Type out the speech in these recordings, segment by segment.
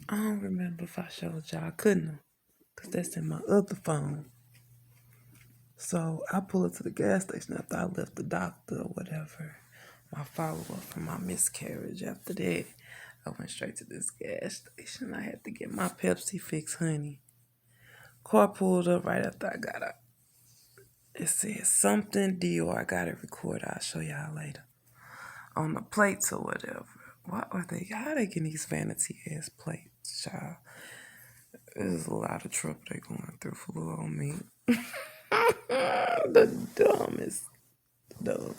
I don't remember if I showed y'all. I couldn't have, because that's in my other phone. So I pull up to the gas station after I left the doctor or whatever. My follow-up from my miscarriage. After that, I went straight to this gas station. I had to get my Pepsi Fix Honey. Car pulled up right after I got out. It said something Dior. I got it recorded. I'll show y'all later. On the plates or whatever. Why are they? How they getting these vanity ass plates, child? There's a lot of trouble they going through for little old me. The dumbest dumb.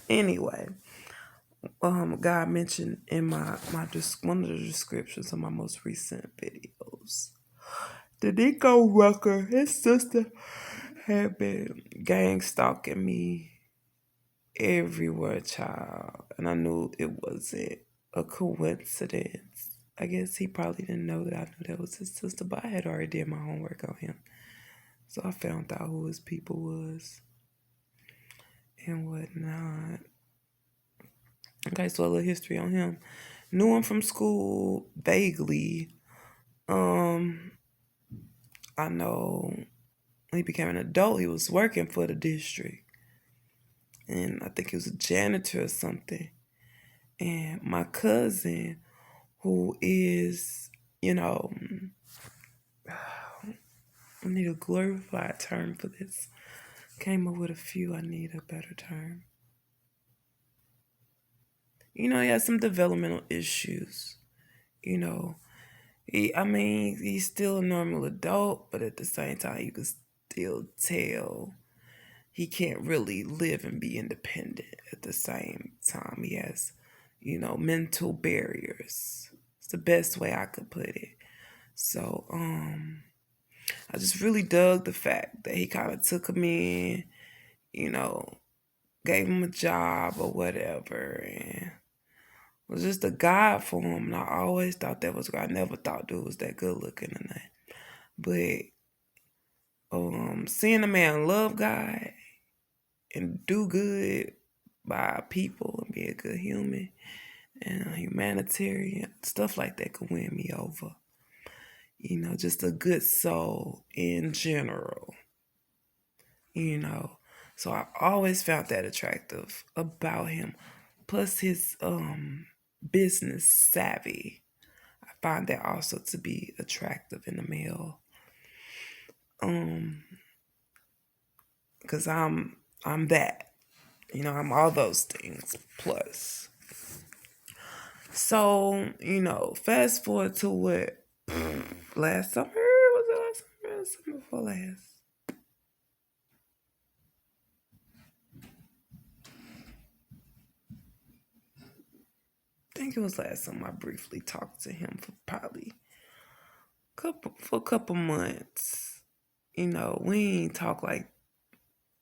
Anyway, God mentioned in one of the descriptions of my most recent videos. The Nico Rucker, his sister, had been gang stalking me everywhere, child. And I knew it wasn't a coincidence. I guess he probably didn't know that I knew that was his sister, but I had already did my homework on him. So I found out who his people was and whatnot. Okay, so a little history on him. Knew him from school vaguely. Um, I know when he became an adult, he was working for the district. And I think he was a janitor or something. And my cousin, who is, I need a glorified term for this. Came up with a few. I need a better term. He has some developmental issues. You know, he's still a normal adult, but at the same time, you can still tell he can't really live and be independent at the same time. He has, mental barriers. It's the best way I could put it. So, I just really dug the fact that he kind of took him in, you know, gave him a job or whatever, and was just a guide for him. And I always thought that was good. I never thought dude was that good looking or nothing. But seeing a man love God and do good by people and be a good human and a humanitarian, stuff like that could win me over. Just a good soul in general. you know. So I always found that attractive about him. Plus his business savvy. I find that also to be attractive in a male. Um, cause I'm that. I'm all those things plus. So, fast forward to what last summer was it last summer? Summer before last. I think it was last summer I briefly talked to him for probably a couple months. We ain't talk like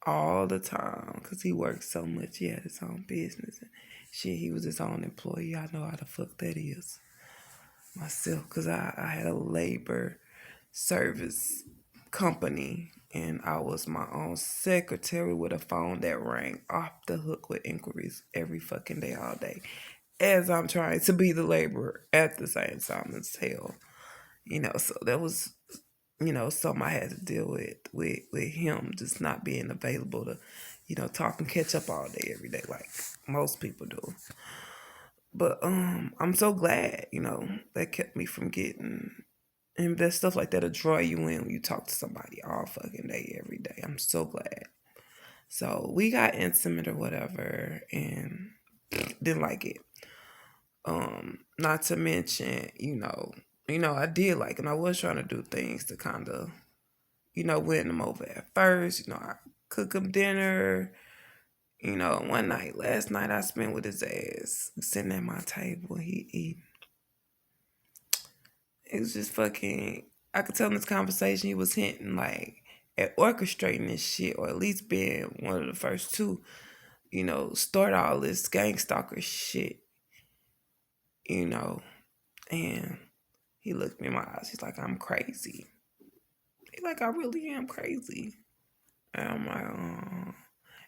all the time because he worked so much. He had his own business and shit. He was his own employee. I know how the fuck that is myself because I had a labor service company and I was my own secretary with a phone that rang off the hook with inquiries every fucking day, all day, as I'm trying to be the laborer at the same time as hell. So that was something I had to deal with him just not being available to, talk and catch up all day every day like most people do. But I'm so glad, that kept me from getting and that stuff like that'll draw you in when you talk to somebody all fucking day every day. I'm so glad. So we got intimate or whatever and didn't like it. Not to mention, I did like him. I was trying to do things to kind of win him over at first. I cook him dinner. Last night I spent with his ass sitting at my table. He eating. It was just fucking. I could tell in this conversation he was hinting like at orchestrating this shit, or at least being one of the first two. Start all this gang stalker shit. You know, and he looked me in my eyes. He's like, "I'm crazy." He like, "I really am crazy." And I'm like, "Oh."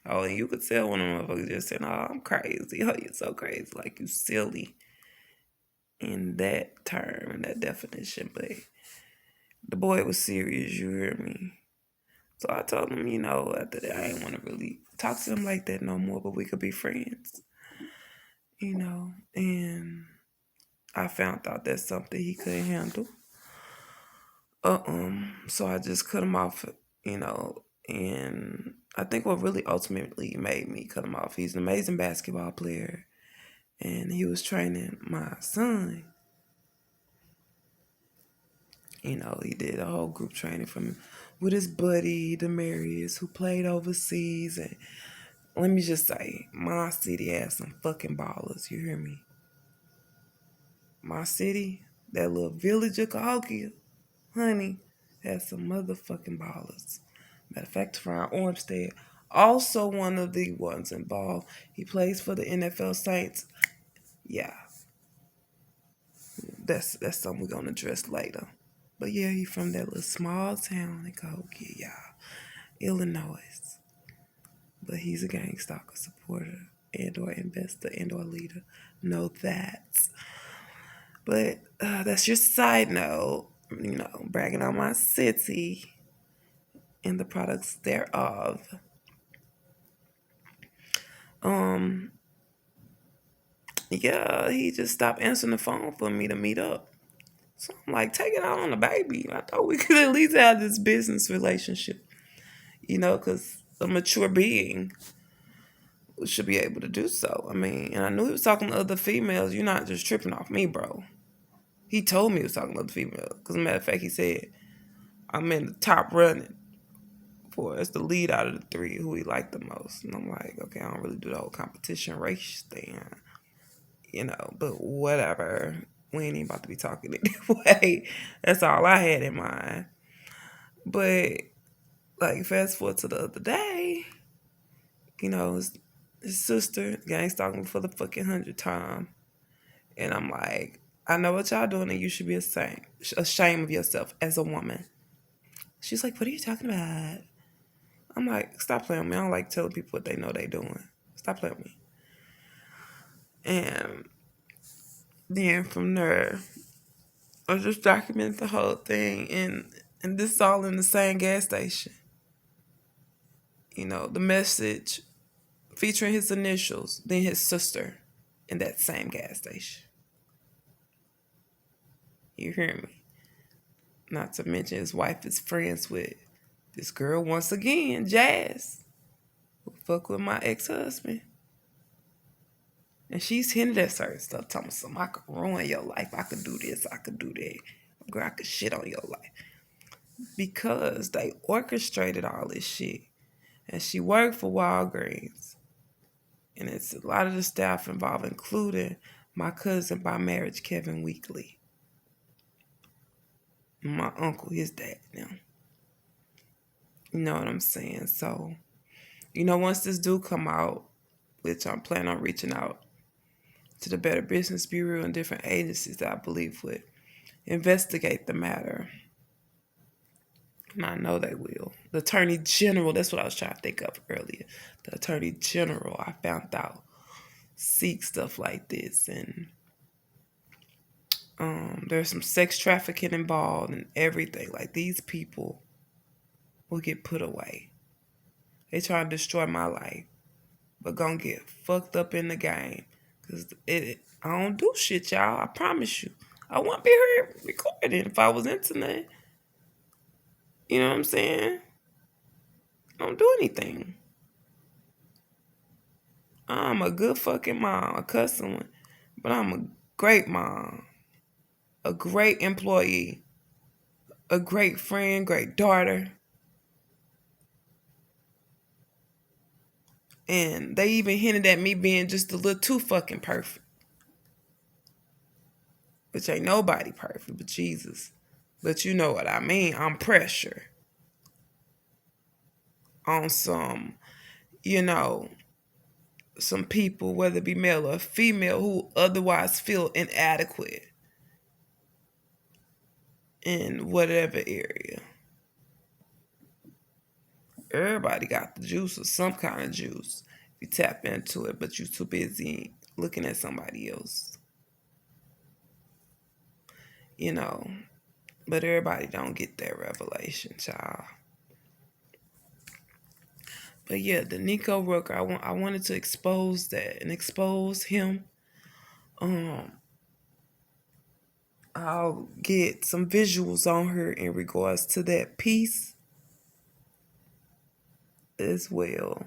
Oh, and you could tell when a motherfucker just said, "Oh, I'm crazy. Oh, you're so crazy. Like, you silly." in that term, in that definition, but the boy was serious, you hear me? So I told him, after that, I didn't want to really talk to him like that no more, but we could be friends, and I found out that's something he couldn't handle. So I just cut him off, and I think what really ultimately made me cut him off, he's an amazing basketball player, and he was training my son. He did a whole group training from with his buddy Demarius, who played overseas. And let me just say, my city has some fucking ballers. You hear me? My city, that little village of Cahokia, honey, has some motherfucking ballers. Matter of fact, Ron Ormstead, also one of the ones involved. He plays for the NFL Saints. Yeah, that's something we're gonna address later. But yeah, he from that little small town in Cahokia, y'all. Illinois. But he's a gangstalker supporter and or investor and or leader. Know that. But that's just a side note. Bragging on my city and the products thereof. Um, yeah, he just stopped answering the phone for me to meet up. So I'm like, take it out on the baby. I thought we could at least have this business relationship, because a mature being should be able to do so. I mean, and I knew he was talking to other females. You're not just tripping off me, bro. He told me he was talking to other females. Because, matter of fact, he said, I'm in the top running for as the lead out of the three who he liked the most. And I'm like, okay, I don't really do the whole competition race thing, but whatever. We ain't even about to be talking anyway. That's all I had in mind. But, like, fast forward to the other day, his sister, gang stalking for the fucking 100th time. And I'm like, I know what y'all doing and you should be ashamed of yourself as a woman. She's like, what are you talking about? I'm like, stop playing with me. I don't like telling people what they know they doing. Stop playing with me. And then from there, I just documented the whole thing. And this is all in the same gas station. The message featuring his initials, then his sister in that same gas station. You hear me? Not to mention his wife is friends with this girl once again, Jazz, who fuck with my ex-husband. And she's hinted at certain stuff, telling me something, I could ruin your life, I could do this, I could do that. Girl, I could shit on your life. Because they orchestrated all this shit. And she worked for Walgreens. And it's a lot of the staff involved, including my cousin by marriage, Kevin Weekly. My uncle, his dad now. You know what I'm saying? So, once this do come out, which I'm planning on reaching out to the Better Business Bureau and different agencies that I believe would investigate the matter. And I know they will. The Attorney General, that's what I was trying to think of earlier. The Attorney General, I found out, seeks stuff like this. And there's some sex trafficking involved and everything. Like, these people will get put away. They try to destroy my life, but gonna get fucked up in the game. Because I don't do shit, y'all. I promise you. I wouldn't be here recording if I was internet. You know what I'm saying? I don't do anything. I'm a good fucking mom, a cussing one. But I'm a great mom, a great employee, a great friend, great daughter. And they even hinted at me being just a little too fucking perfect. Which ain't nobody perfect but Jesus. But you know what I mean. I'm pressure on some people, whether it be male or female, who otherwise feel inadequate in whatever area. Everybody got the juice or some kind of juice. You tap into it, but you're too busy looking at somebody else. you know. But everybody don't get that revelation, child. But yeah, the Nico Rucker, I wanted to expose that and expose him. Um, I'll get some visuals on her in regards to that piece as well.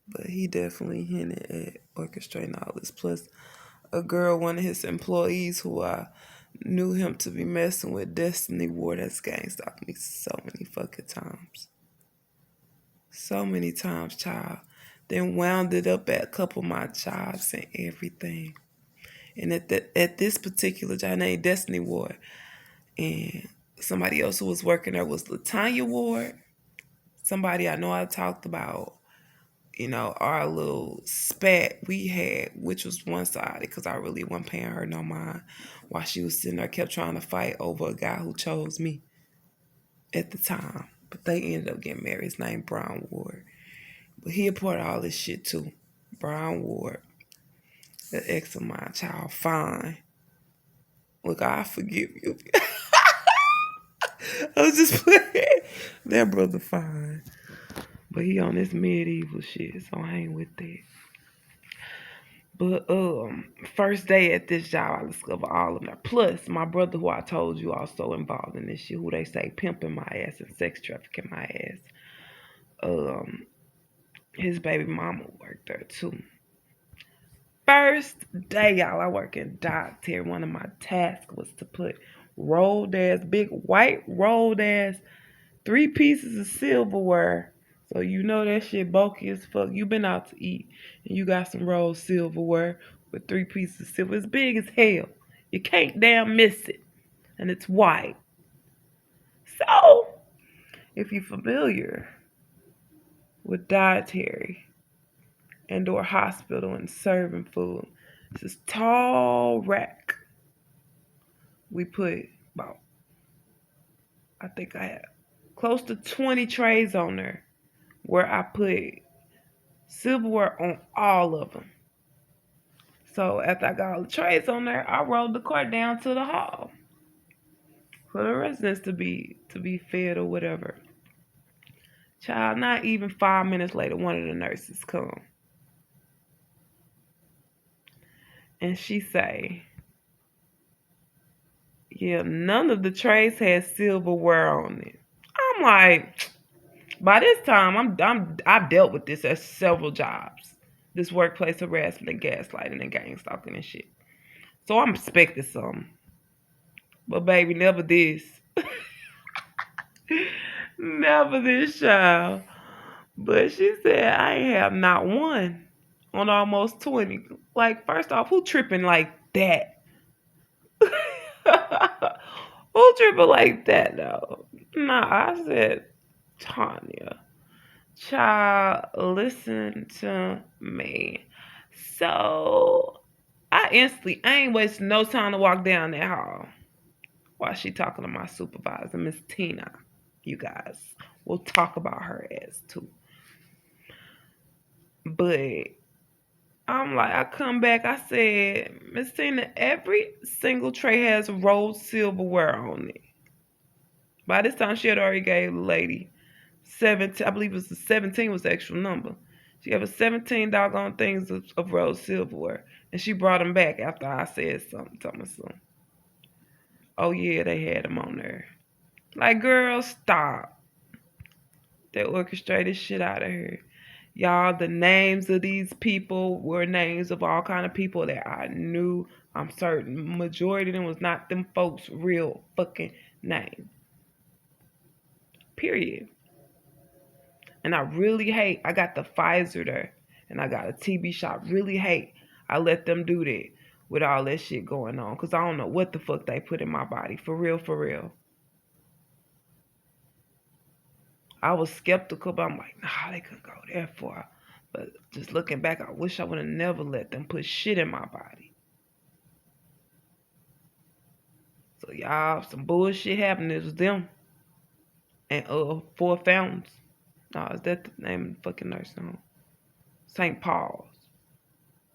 But he definitely hinted at orchestrating all this. Plus, a girl, one of his employees who I knew him to be messing with, Destiny wore that gangstalked me so many fucking times. So many times, child. Then wound it up at a couple of my jobs and everything. And at this particular job, named Destiny Ward, and somebody else who was working there was Latanya Ward. Somebody I know I talked about, our little spat we had, which was one sided because I really wasn't paying her no mind while she was sitting there, kept trying to fight over a guy who chose me at the time. But they ended up getting married. His name Brown Ward. But he reported all this shit too. Brown Ward, the ex of mine, child, fine. Look, I forgive you. I was just playing. That brother fine. But he on this medieval shit, so I ain't with that. But first day at this job, I discovered all of them. Plus, my brother, who I told you, also involved in this shit, who they say pimping my ass and sex trafficking my ass. His baby mama worked there too. First day, y'all, I work in dock here. One of my tasks was to put rolled ass, big white rolled ass, 3 pieces of silverware. So you know that shit bulky as fuck. You been out to eat and you got some rolled silverware with 3 pieces of silver. It's big as hell. You can't damn miss it. And it's white. So, if you're familiar with dietary and or hospital and serving food, it's this tall rack. We put about, I think I had close to 20 trays on there where I put silverware on all of them. So after I got all the trays on there, I rolled the cart down to the hall for the residents to be fed or whatever. Child, not even 5 minutes later, one of the nurses come and she say, "Yeah, none of the trays had silverware on it." I'm like, by this time, I've dealt with this at several jobs. This workplace harassment and gaslighting and gang stalking and shit. So I'm expecting something. But baby, never this. Never this, child. But she said I ain't have not one on almost 20. Like, first off, who tripping like that? Who tripping like that though? Nah, I said, Tanya, child, listen to me. So I ain't wasting no time to walk down that hall while she talking to my supervisor, Miss Tina. You guys, we'll talk about her as too. But I'm like, I come back, I said, Miss Tina, every single tray has rolled silverware on it. By this time, she had already gave the lady 17, I believe it was the 17 was the actual number. She gave us 17 doggone things of rolled silverware. And she brought them back after I said something. Told me something. Oh, yeah, they had them on there. Like, girl, stop. They orchestrated shit out of her. Y'all, the names of these people were names of all kind of people that I knew. I'm certain majority of them was not them folks' real fucking name. Period. And I really hate, I got the Pfizer there and I got a TB shot. Really hate I let them do that with all that shit going on. Because I don't know what the fuck they put in my body. For real, for real. I was skeptical, but I'm like, nah, they couldn't go that far. But just looking back, I wish I would have never let them put shit in my body. So y'all, some bullshit happened. It was them and 4 fountains. No, is that the name of the fucking nursing home? St. Paul's.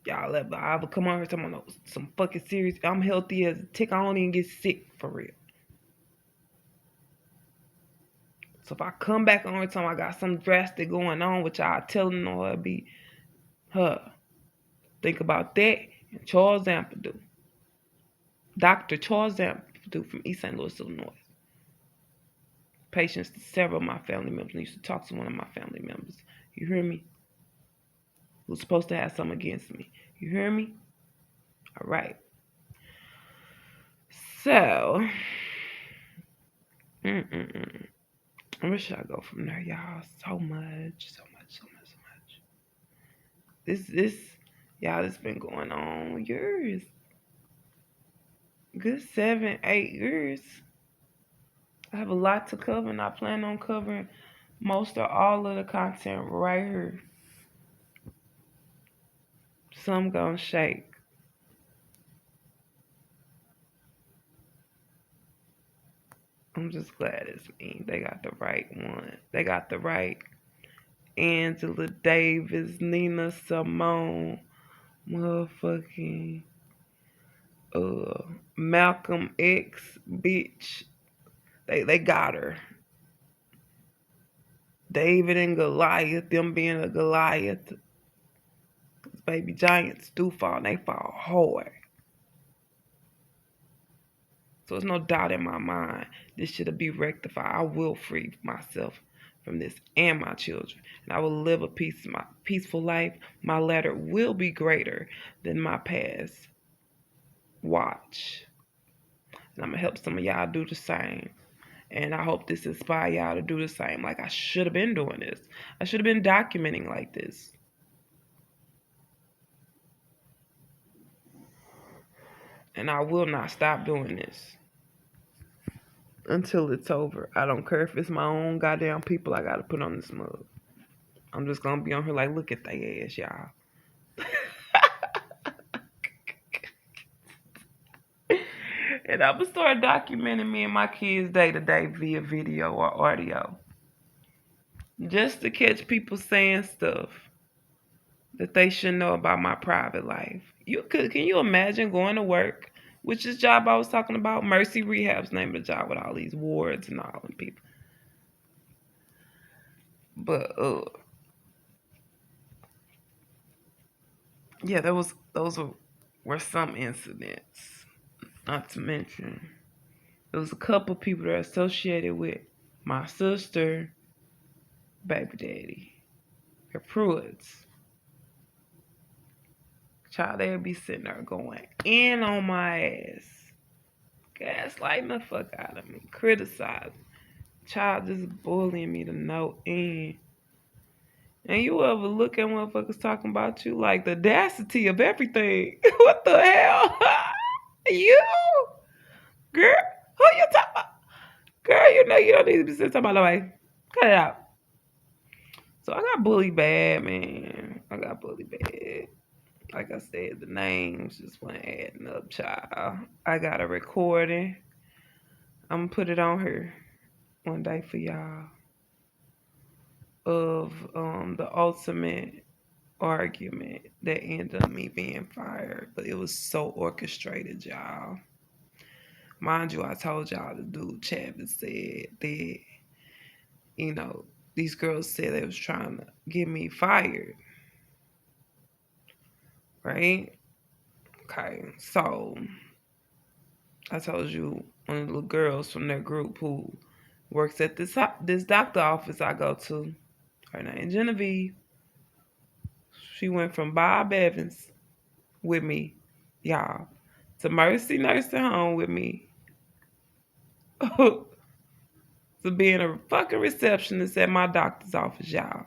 Y'all ever I ever come on here talking about some fucking serious. I'm healthy as a tick. I don't even get sick for real. So if I come back on here time I got something drastic going on, which I telling her be her. Think about that. And Charles Ampadu. Dr. Charles Ampadu from East St. Louis, Illinois. Patients to several of my family members. I used to talk to one of my family members. You hear me? Who's supposed to have something against me. You hear me? All right. So, where should I go from there, y'all? So much. This, y'all, it's been going on years. Good 7, 8 years. I have a lot to cover, and I plan on covering most or all of the content right here. Some gonna shake. I'm just glad it's me. They got the right one. They got the right Angela Davis, Nina Simone, motherfucking Malcolm X, bitch. They got her. David and Goliath, them being a Goliath. Baby giants do fall, and they fall hard. So there's no doubt in my mind this should be rectified. I will free myself from this and my children. And I will live a peaceful life. My ladder will be greater than my past. Watch. And I'm going to help some of y'all do the same. And I hope this inspires y'all to do the same. Like I should have been doing this. I should have been documenting like this. And I will not stop doing this until it's over. I don't care if it's my own goddamn people I gotta put on this mug. I'm just gonna be on here like, look at they ass, y'all. And I'm gonna start documenting me and my kids day to day via video or audio. Just to catch people saying stuff that they should know about my private life. Can you imagine going to work, which is job I was talking about? Mercy Rehab's name of the job with all these wards and all them people. But yeah, those were some incidents. Not to mention, there was a couple people that are associated with my sister, baby daddy, her Pruitts. Child, they'll be sitting there going in on my ass, gaslighting the fuck out of me, criticizing. Child just bullying me to no end. And you ever look at motherfuckers talking about you like the audacity of everything? What the hell? You? Girl, who you talking about? Girl, you know you don't need to be sitting talking about nobody. Cut it out. So I got bullied bad, man. I got bullied bad. Like I said, the names just went adding up, child. I got a recording. I'm gonna put it on here one day for y'all of the ultimate argument that ended up me being fired. But it was so orchestrated, y'all. Mind you, I told y'all the dude Chavis said that, you know, these girls said they was trying to get me fired. Right? Okay, so I told you one of the little girls from their group who works at this doctor office I go to, her name Genevieve. She went from Bob Evans with me, y'all, to Mercy Nursing Home with me, to being a fucking receptionist at my doctor's office, y'all.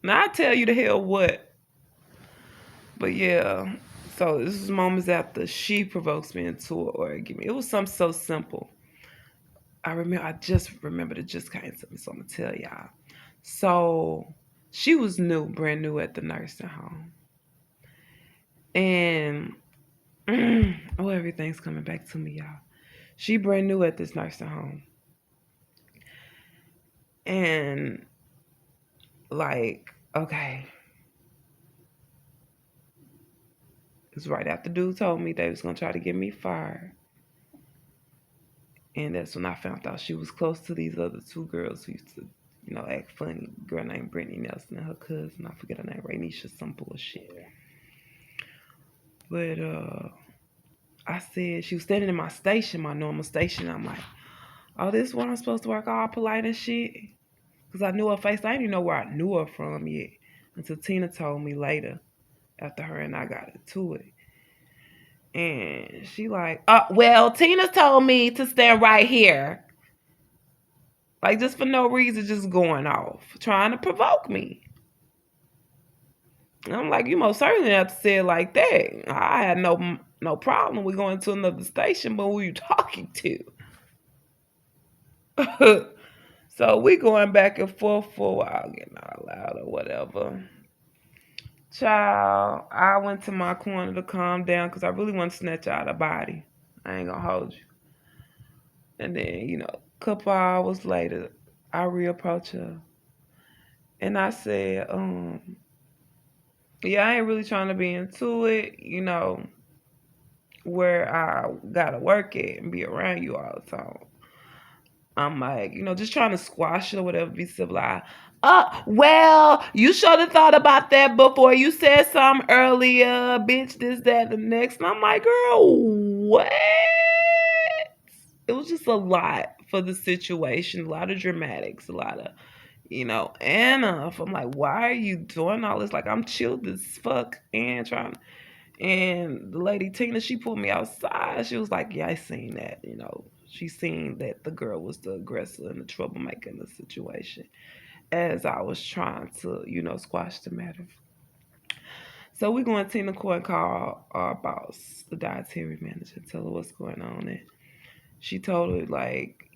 Now I tell you the hell what. But yeah, so this is moments after she provokes me into an argument. It was something so simple. I just remembered it just came to me, so I'm gonna tell y'all. So she was brand new at the nursing home. And oh, everything's coming back to me, y'all. She brand new at this nursing home. And like, okay. It's right after dude told me they was gonna try to get me fired. And that's when I found out she was close to these other two girls who used to, act funny. A girl named Brittany Nelson and her cousin, I forget her name, Rainisha, some bullshit. But I said she was standing in my station, my normal station. I'm like, oh, this is where I'm supposed to work all polite and shit. Because I knew her face. I didn't even know where I knew her from yet. Until Tina told me later after her and I got into it. And she like, well, Tina told me to stand right here. Like just for no reason, just going off, trying to provoke me. And I'm like, you most certainly have to say it like that. I had no problem with going to another station, but who you talking to? So we going back and forth for a while, getting all loud or whatever. Child, I went to my corner to calm down because I really want to snatch out a body. I ain't gonna hold you. And then, a couple hours later, I reapproach her. And I said, yeah, I ain't really trying to be into it, where I gotta work at and be around you all the time. I'm like, just trying to squash it or whatever, be civilized. Well, you should have thought about that before you said something earlier, bitch, this, that, the next. And I'm like, girl, what? It was just a lot for the situation, a lot of dramatics, a lot of, Anna. I'm like, why are you doing all this? Like, I'm chilled as fuck and trying. And the lady Tina, she pulled me outside. She was like, yeah, I seen that, She seen that the girl was the aggressor and the troublemaker in the situation as I was trying to, squash the matter. So we going to Tina Court and call our boss, the dietary manager, tell her what's going on. And she told her, like,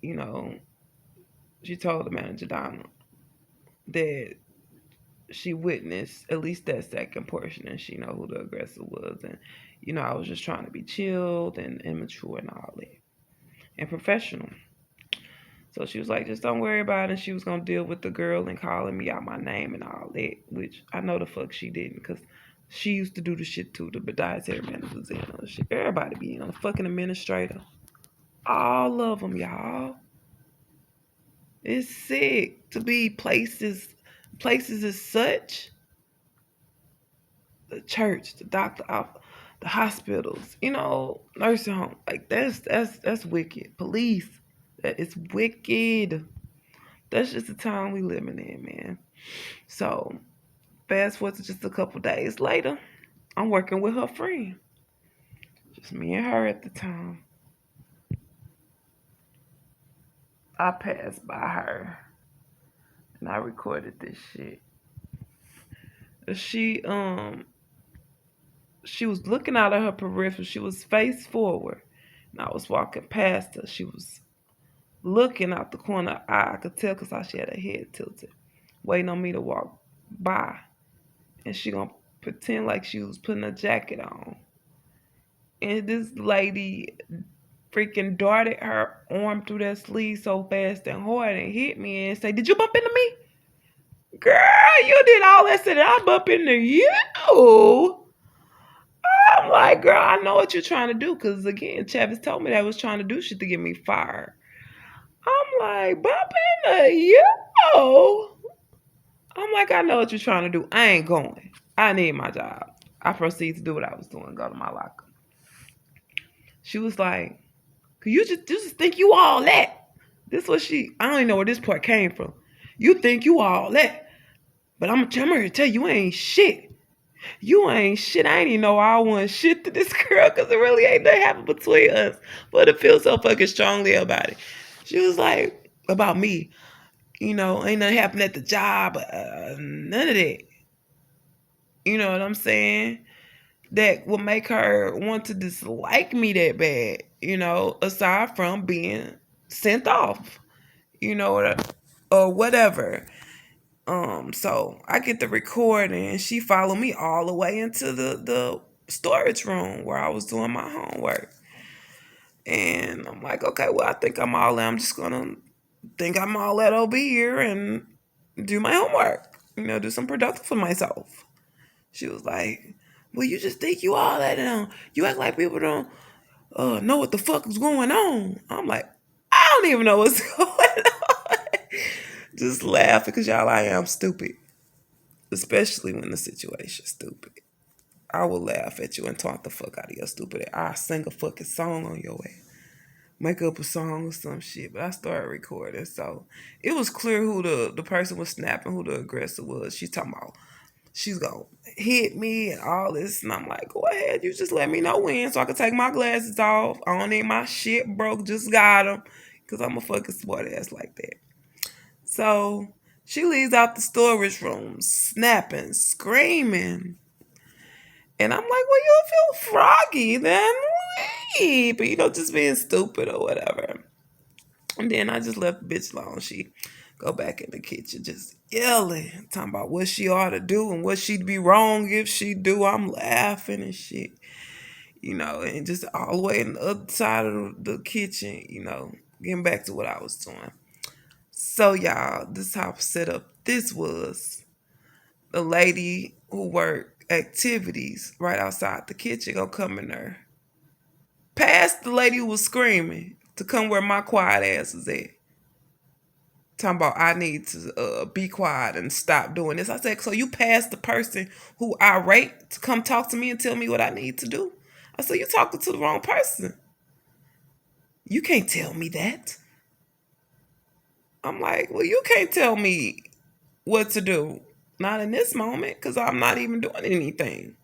she told the manager, Donna, that she witnessed at least that second portion and she know who the aggressor was. And, I was just trying to be chilled and immature and all that and professional. So she was like, just don't worry about it. And she was going to deal with the girl and calling me out my name and all that, which I know the fuck she didn't because she used to do the shit too. The dietary managers in on the shit. Everybody be in on the fucking administrator. All of them, y'all. It's sick to be places as such. The church, the doctor, the hospitals, nursing home. Like that's wicked. Police, that is wicked. That's just the time we living in, man. So fast forward to just a couple days later, I'm working with her friend. Just me and her at the time. I passed by her and I recorded this shit. She she was looking out of her peripheral. She was face forward. And I was walking past her. She was looking out the corner of her eye. I could tell because how she had her head tilted, waiting on me to walk by. And she gonna pretend like she was putting a jacket on. And this lady freaking darted her arm through that sleeve so fast and hard and hit me and say, did you bump into me? Girl, you did all that shit and I bump into you. I'm like, girl, I know what you're trying to do. Because, again, Travis told me that I was trying to do shit to get me fired. I'm like, bump into you. I'm like, I know what you're trying to do. I ain't going. I need my job. I proceed to do what I was doing, go to my locker. She was like, you just think you all that. This was I don't even know where this part came from. You think you all that. But I'm here to tell you ain't shit. You ain't shit. I ain't even know I want shit to this girl because it really ain't nothing happened between us. But it feels so fucking strongly about it. She was like, about me. Ain't nothing happened at the job. None of that. You know what I'm saying? That will make her want to dislike me that bad. Aside from being sent off. Or whatever. So I get the recording and she followed me all the way into the storage room where I was doing my homework. And I'm like, okay, well, I think I'm all that. I'm just gonna think I'm all that over here and do my homework. Do some productive for myself. She was like, Well, you just think you all that now. You act like people don't know what the fuck is going on. I'm like, I don't even know what's going on. Just laughing because y'all, I am stupid. Especially when the situation's stupid. I will laugh at you and taunt the fuck out of your stupid ass. I sing a fucking song on your ass. Make up a song or some shit. But I started recording. So it was clear who the person was snapping, who the aggressor was. She's talking about she's gonna hit me and all this. And I'm like, go ahead, you just let me know when so I can take my glasses off. I don't need my shit broke, just got them. Cause I'm a fucking smart ass like that. So she leaves out the storage room, snapping, screaming. And I'm like, well, you feel froggy, then leave. But just being stupid or whatever. And then I just left the bitch alone. She go back in the kitchen just yelling, talking about what she ought to do and what she'd be wrong if she do. I'm laughing and shit, and just all the way on the other side of the kitchen, getting back to what I was doing. So y'all, this how set up this was. The lady who worked activities right outside the kitchen gonna come in there. Past the lady who was screaming to come where my quiet ass is at. Talking about I need to be quiet and stop doing this. I said, so you passed the person who irate to come talk to me and tell me what I need to do. I said, you talking to the wrong person. You can't tell me that. I'm like, well, you can't tell me what to do. Not in this moment, because I'm not even doing anything.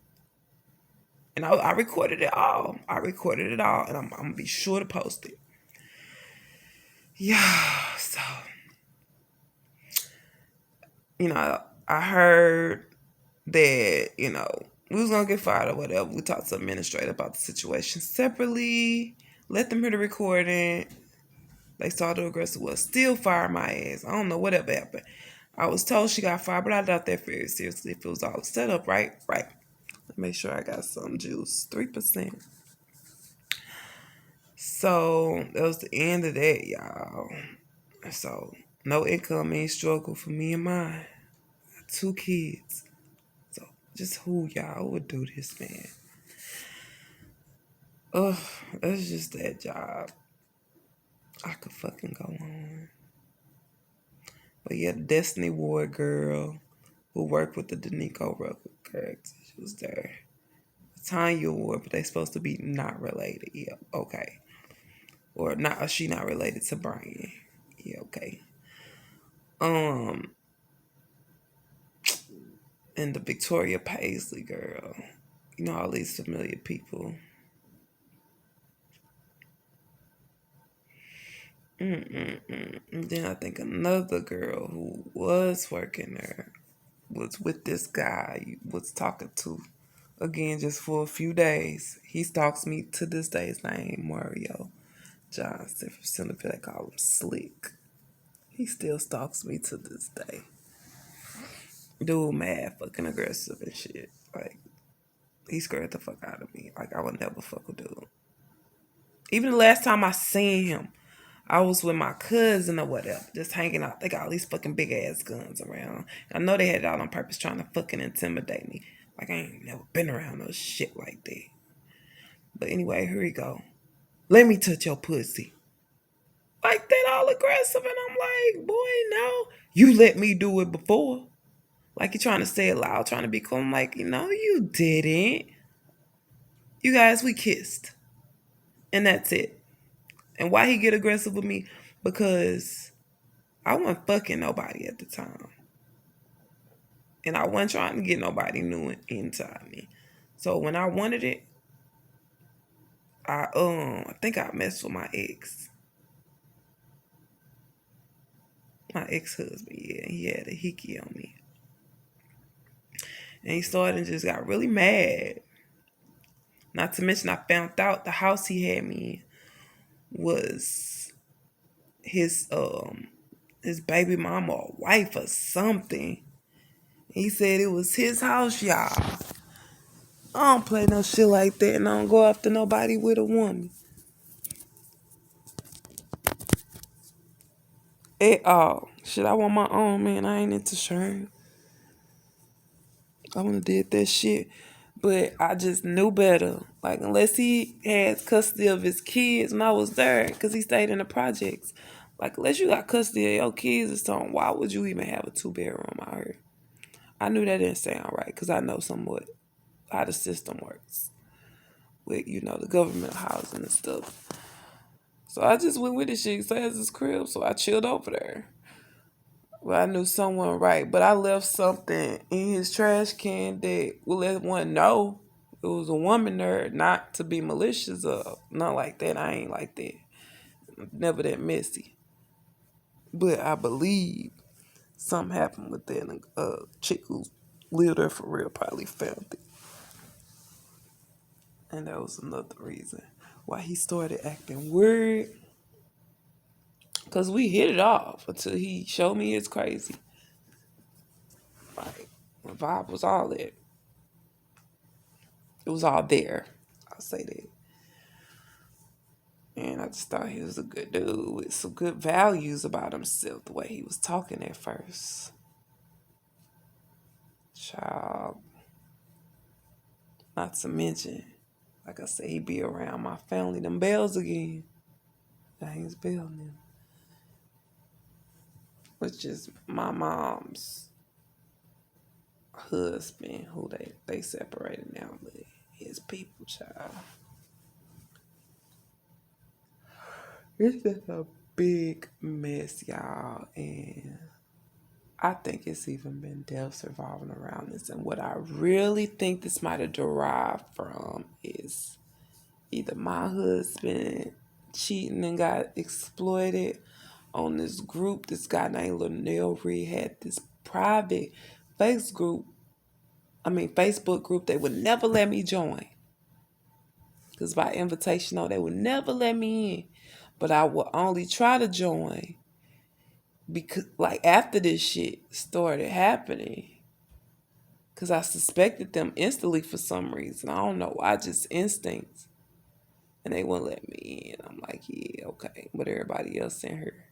And I recorded it all. I recorded it all, and I'm going to be sure to post it. Yeah, so, I heard that, we was going to get fired or whatever. We talked to the administrator about the situation separately. Let them hear the recording. They saw the aggressor was still fire my ass. I don't know whatever happened. I was told she got fired, but I doubt that very seriously if it was all set up right. Right. Let me make sure I got some juice. 3%. So that was the end of that, y'all. So no income means struggle for me and mine. 2 kids. So just who y'all would do this, man? Ugh, that's just that job. I could fucking go on. But yeah, the Destiny Ward girl who worked with the Danico Rucker character, she was there. Tanya Ward, but they supposed to be not related. Yeah, okay. Or not? Or she not related to Brian? Yeah, okay. Um, and the Victoria Paisley girl. All these familiar people. And then I think another girl who was working there was with this guy you was talking to again just for a few days. He stalks me to this day. His name Mario Johnson from Centerville. They call him Slick. He still stalks me to this day. Dude, mad fucking aggressive and shit. Like, he scared the fuck out of me. Like, I would never fuck with dude. Even the last time I seen him, I was with my cousin or whatever, just hanging out. They got all these fucking big ass guns around. I know they had it all on purpose trying to fucking intimidate me. Like, I ain't never been around no shit like that. But anyway, here we go. Let me touch your pussy. Like that, all aggressive. And I'm like, boy, no. You let me do it before. Like, you trying to say it loud, trying to be cool. I'm like, you didn't. You guys, we kissed. And that's it. And why he get aggressive with me? Because I wasn't fucking nobody at the time. And I wasn't trying to get nobody new inside me. So when I wanted it, I think I messed with my ex. My ex-husband, yeah. He had a hickey on me. And he started and just got really mad. Not to mention I found out the house he had me in was his baby mama or wife or something. He said it was his house, y'all. I don't play no shit like that, and I don't go after nobody with a woman. At all. Shit, I want my own, man. I ain't into sharing. I wanna did that shit But I just knew better. Like, unless he had custody of his kids when I was there, because he stayed in the projects. Like, unless you got custody of your kids or something, why would you even have a two-bedroom out here? I knew that didn't sound right, because I know somewhat how the system works with, the government housing and stuff. So I just went with the shit. He says his crib, so I chilled over there. Well, I knew someone right, but I left something in his trash can that will let one know it was a woman there, not to be malicious or not like that. I ain't like that. Never that messy. But I believe something happened with that. And chick who lived there for real probably found it. And that was another reason why he started acting weird. Because we hit it off until he showed me it's crazy. Like, the vibe was all that. It was all there. I'll say that. And I just thought he was a good dude with some good values about himself, the way he was talking at first. Child. Not to mention, like I said, he be around my family, them bells again. James Bell now. Which is my mom's husband, who they separated now, but his people, child. It's just a big mess, y'all, and I think it's even been deaths revolving around this. And what I really think this might have derived from is either my husband cheating and got exploited on this group. This guy named Lionel Reed had this private Facebook group they would never let me join. Because by invitational, they would never let me in. But I would only try to join because, like, after this shit started happening, because I suspected them instantly for some reason. I don't know why, just instincts. And they wouldn't let me in. I'm like, yeah, okay. But everybody else in here.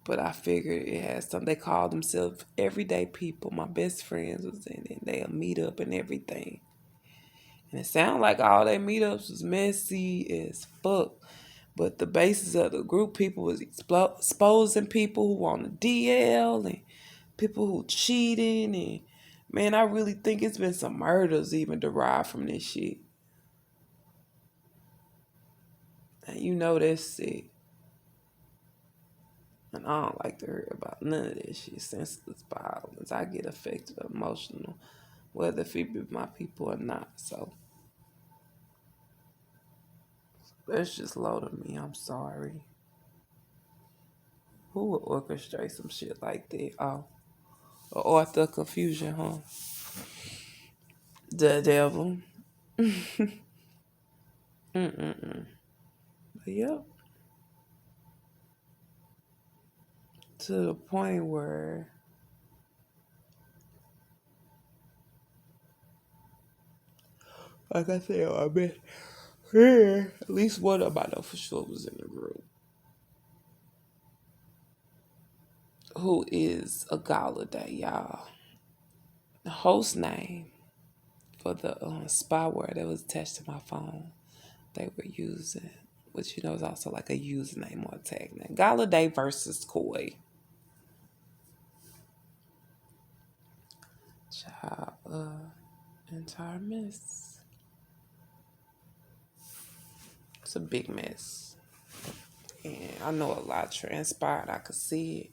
But I figured it had something. They called themselves everyday people. My best friends was in it. They'll meet up and everything. And it sounded like all their meetups was messy as fuck. But the basis of the group, people was exposing people who on the DL and people who cheating. And man, I really think it's been some murders even derived from this shit. And that's sick. And I don't like to hear about none of this shit. Senseless violence. I get affected emotional, whether if it be my people or not. So that's just low to me. I'm sorry. Who would orchestrate some shit like that? Oh, or author confusion, huh? The devil. Mm-mm-mm. But yep. To the point where, like I said, I bet at least one of I know for sure was in the group. Who is a Galladay, y'all? The host name for the spyware that was attached to my phone they were using, which is also like a username or a tag name. Galladay versus Koi. Child, entire mess. It's a big mess. And I know a lot transpired. I could see it.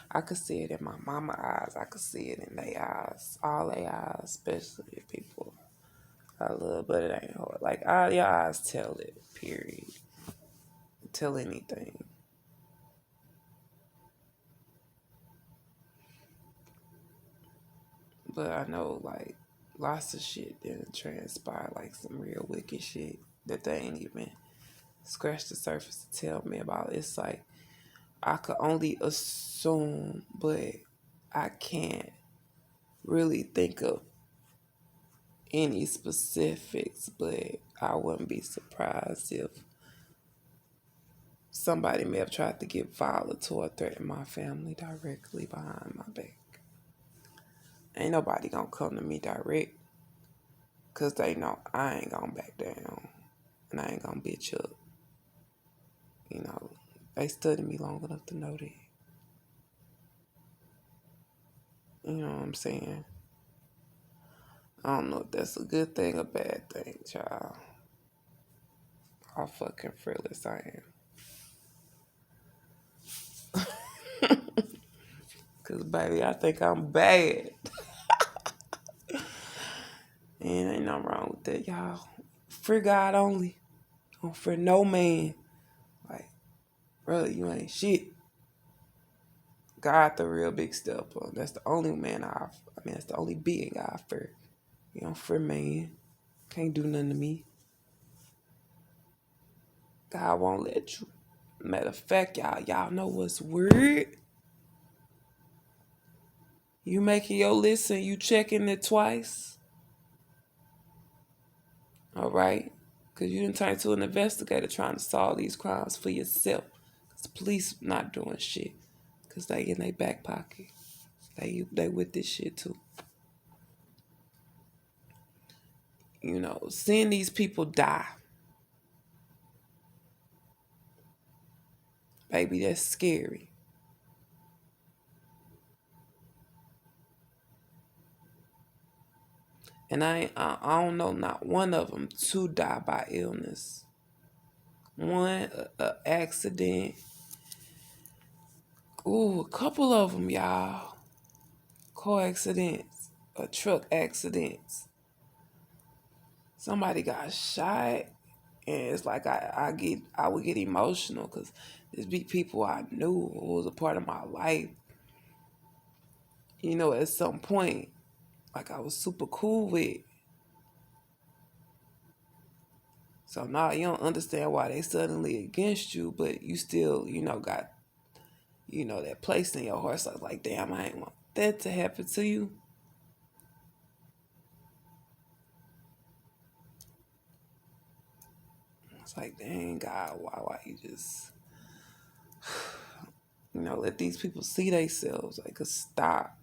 I could see it in my mama eyes. I could see it in their eyes. All their eyes, especially people I love, but it ain't hard. Like, all your eyes tell it, period. Tell anything. But I know, like, lots of shit didn't transpire, like some real wicked shit that they ain't even scratched the surface to tell me about. It's like, I could only assume, but I can't really think of any specifics, but I wouldn't be surprised if somebody may have tried to get violent or threaten my family directly behind my back. Ain't nobody gonna come to me direct, because they know I ain't gonna back down and I ain't gonna bitch up. You know, they studied me long enough to know that. You know what I'm saying? I don't know if that's a good thing or bad thing, child. How fucking fearless I am. Because, baby, I think I'm bad. And ain't nothing wrong with that, y'all. Fear God only. Don't fear no man. Like, brother, you ain't shit. God the real big stepper. That's the only man that's the only being I fear. You don't fear man. Can't do nothing to me. God won't let you. Matter of fact, y'all know what's weird? You making your list and you checking it twice. All right? Because you didn't turn to an investigator trying to solve these crimes for yourself. Because the police not doing shit. Because they in their back pocket. They with this shit too. You know, seeing these people die, baby, that's scary. And I don't know not one of them to die by illness. One, a accident. Ooh, a couple of them, y'all. Car accidents, truck accidents. Somebody got shot, and it's like I would get emotional because there's be people I knew who was a part of my life. You know, at some point, like I was super cool with. So now you don't understand why they suddenly against you, but you still, got, that place in your heart. So it's like, damn, I ain't want that to happen to you. It's like, dang, God, why you just, let these people see themselves. Like, stop.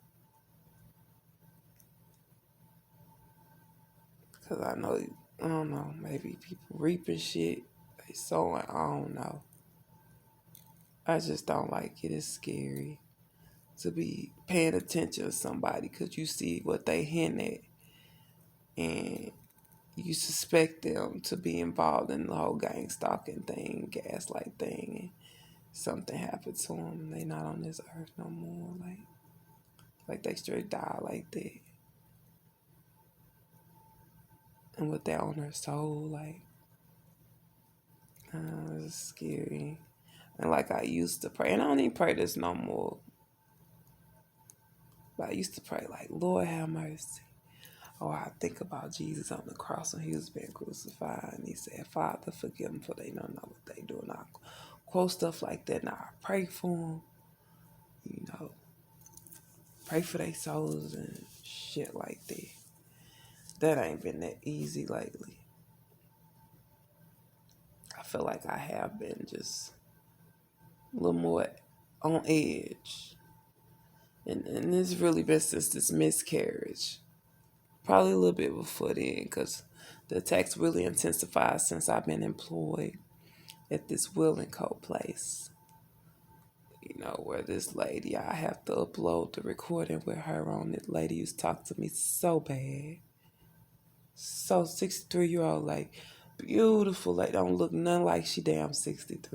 Because I don't know, maybe people reaping shit. They sowing, I don't know. I just don't like it. It's scary to be paying attention to somebody because you see what they hint at. And you suspect them to be involved in the whole gang stalking thing, gaslight thing, and something happened to them. They not on this earth no more. Like they straight die like that. And with that on their soul, it's scary. And like I used to pray, and I don't even pray this no more. But I used to pray like, Lord have mercy. Or I think about Jesus on the cross when he was being crucified, and he said, Father, forgive them for they don't know what they do. And I quote stuff like that, and I pray for them, pray for their souls and shit like that. That ain't been that easy lately. I feel like I have been just a little more on edge. And it's really been since this miscarriage. Probably a little bit before then, because the attacks really intensified since I've been employed at this Will and Co. place. Where this lady, I have to upload the recording with her on it. Lady used to talk to me so bad. So 63-year-old, like, beautiful, like, don't look nothing like she damn 63.